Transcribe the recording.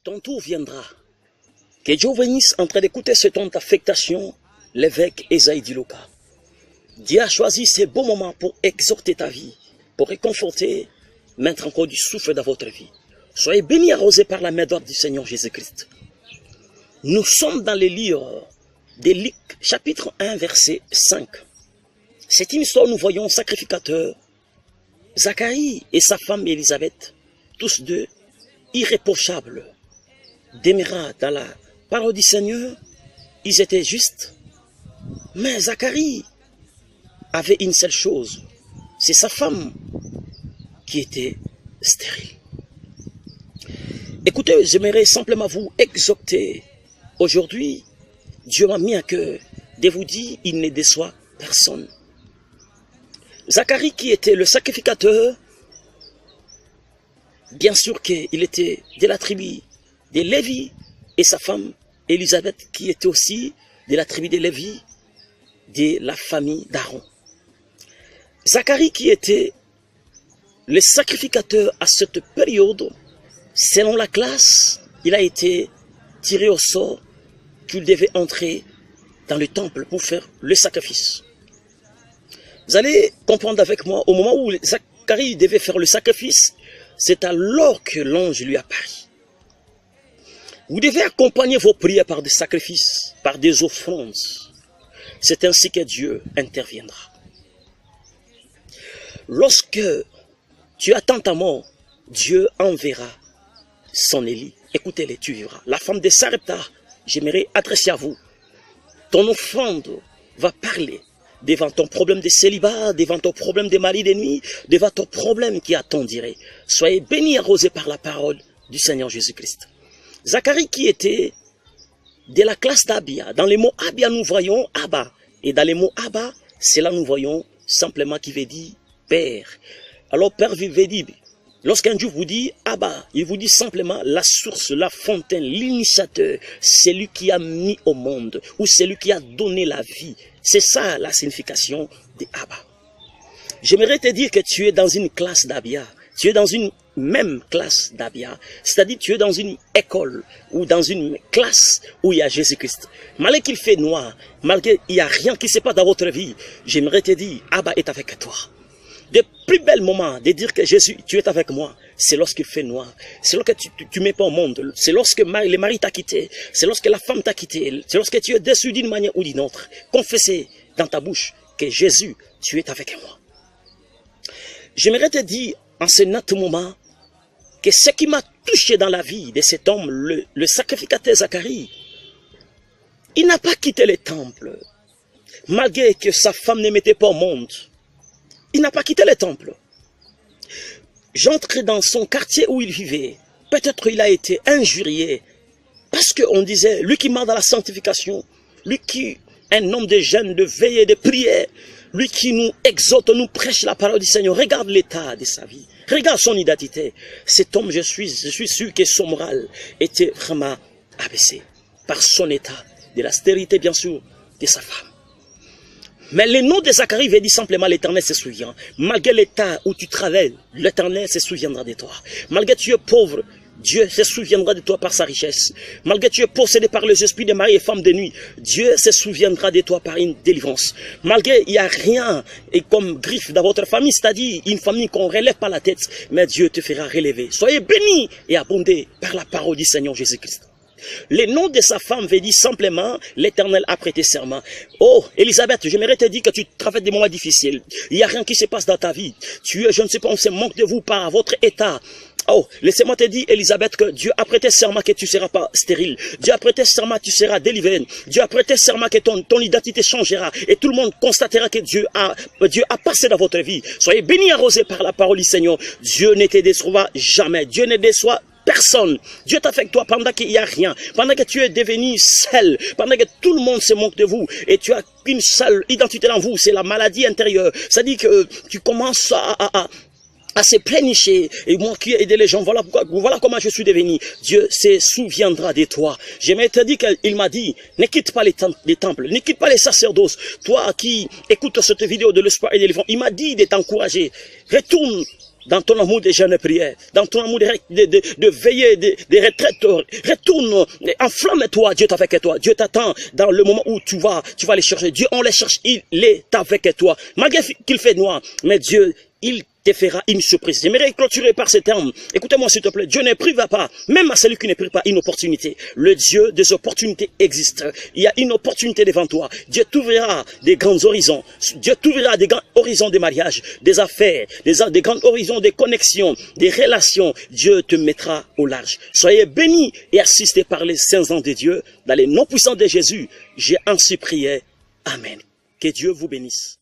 Ton tour viendra. Que Dieu bénisse en train d'écouter ce temps d'affectation, l'évêque Esaïe Diloka. Dieu a choisi ces beaux moments pour exhorter ta vie, pour réconforter, mettre encore du souffle dans votre vie. Soyez bénis, arrosés par la main droite du Seigneur Jésus-Christ. Nous sommes dans les livres de Luc, chapitre 1, verset 5. C'est une histoire où nous voyons sacrificateur, Zacharie et sa femme Élisabeth, tous deux irréprochables, demeurant dans la parole du Seigneur. Ils étaient justes, mais Zacharie avait une seule chose, c'est sa femme qui était stérile. Écoutez, j'aimerais simplement vous exhorter. Aujourd'hui, Dieu m'a mis à cœur de vous dire, il ne déçoit personne. Zacharie qui était le sacrificateur, bien sûr qu'il était de la tribu de Lévi, et sa femme Élisabeth qui était aussi de la tribu de Lévi, de la famille d'Aaron. Zacharie qui était le sacrificateur à cette période, selon la classe, il a été tiré au sort qu'il devait entrer dans le temple pour faire le sacrifice. Vous allez comprendre avec moi, au moment où Zacharie devait faire le sacrifice, c'est alors que l'ange lui apparut. Vous devez accompagner vos prières par des sacrifices, par des offrandes. C'est ainsi que Dieu interviendra. Lorsque tu attends ta mort, Dieu enverra son Élie. Écoutez-les, tu vivras. La femme de Sarepta, j'aimerais adresser à vous. Ton offrande va parler devant ton problème de célibat, devant ton problème de mari de nuit, devant ton problème qui attendirait. Soyez bénis, arrosés par la parole du Seigneur Jésus-Christ. Zacharie qui était de la classe d'Abia. Dans les mots Abia, nous voyons Abba. Et dans les mots Abba, c'est là nous voyons simplement qui veut dire Père. Alors Père veut dire, lorsqu'un Dieu vous dit Abba, il vous dit simplement la source, la fontaine, l'initiateur, celui qui a mis au monde, ou celui qui a donné la vie. C'est ça la signification de Abba. J'aimerais te dire que tu es dans une classe d'Abia. Tu es dans une même classe d'Abia, c'est-à-dire tu es dans une école ou dans une classe où il y a Jésus-Christ. Malgré qu'il fait noir, malgré qu'il n'y a rien qui se passe dans votre vie, j'aimerais te dire, Abba est avec toi. Le plus bel moment de dire que Jésus, tu es avec moi, c'est lorsqu'il fait noir. C'est lorsque tu ne mets pas au monde. C'est lorsque le mari t'a quitté. C'est lorsque la femme t'a quitté. C'est lorsque tu es déçu d'une manière ou d'une autre. Confessez dans ta bouche que Jésus, tu es avec moi. J'aimerais te dire en ce net moment que ce qui m'a touché dans la vie de cet homme, le sacrificateur Zacharie, il n'a pas quitté le temple, malgré que sa femme ne mettait pas au monde. Il n'a pas quitté le temple. J'entrais dans son quartier où il vivait. Peut-être il a été injurié, parce qu'on disait, lui qui marche dans la sanctification, lui qui est un homme de jeûne, de veille, de prière, lui qui nous exhorte, nous prêche la parole du Seigneur, regarde l'état de sa vie. Regarde son identité. Cet homme, je suis sûr que son moral était vraiment abaissé par son état, de la stérilité bien sûr de sa femme. Mais le nom de Zacharie veut dire simplement l'Éternel se souvient. Malgré l'état où tu travailles, l'Éternel se souviendra de toi. Malgré que tu es pauvre, Dieu se souviendra de toi par sa richesse. Malgré que tu es possédé par les esprits de mari et femmes de nuit, Dieu se souviendra de toi par une délivrance. Malgré il n'y a rien et comme griffe dans votre famille, c'est-à-dire une famille qu'on ne relève pas la tête, mais Dieu te fera relever. Soyez bénis et abondés par la parole du Seigneur Jésus-Christ. Le nom de sa femme veut dire simplement l'Éternel a prêté serment. Oh, Élisabeth, j'aimerais te dire que tu traverses des moments difficiles. Il n'y a rien qui se passe dans ta vie. Tu es, je ne sais pas, on se manque de vous par votre état. Oh, laissez-moi te dire, Élisabeth, que Dieu a prêté serment que tu ne seras pas stérile. Dieu a prêté serment que tu seras délivré. Dieu a prêté serment que ton identité changera. Et tout le monde constatera que Dieu a passé dans votre vie. Soyez bénis, arrosés par la parole du Seigneur. Dieu ne te déçoit jamais. Dieu ne déçoit personne. Dieu t'affecte toi pendant qu'il n'y a rien. Pendant que tu es devenu seul. Pendant que tout le monde se moque de vous. Et tu as qu'une seule identité en vous. C'est la maladie intérieure. Ça dit que tu commences à se plénicher, et moi qui ai aidé les gens, voilà comment je suis devenu. Dieu se souviendra de toi. J'aimerais te dire qu'il m'a dit, ne quitte pas les temples, ne quitte pas les sacerdoces. Toi qui écoutes cette vidéo de l'espoir et de l'éléphant, il m'a dit de t'encourager. Retourne dans ton amour des jeunes prières, dans ton amour de veiller, de retraite, retourne, enflamme-toi, Dieu est avec toi, Dieu t'attend dans le moment où tu vas les chercher, Dieu on les cherche, il est avec toi, malgré qu'il fait noir, mais Dieu, il te fera une surprise. J'aimerais clôturer par ces termes. Écoutez-moi s'il te plaît. Dieu ne prive pas, même à celui qui ne prive pas, une opportunité. Le Dieu des opportunités existe. Il y a une opportunité devant toi. Dieu t'ouvrira des grands horizons. Dieu t'ouvrira des grands horizons de mariage, des affaires, des grands horizons de connexions, des relations. Dieu te mettra au large. Soyez bénis et assistés par les saints anges de Dieu. Dans les noms puissants de Jésus, j'ai ainsi prié. Amen. Que Dieu vous bénisse.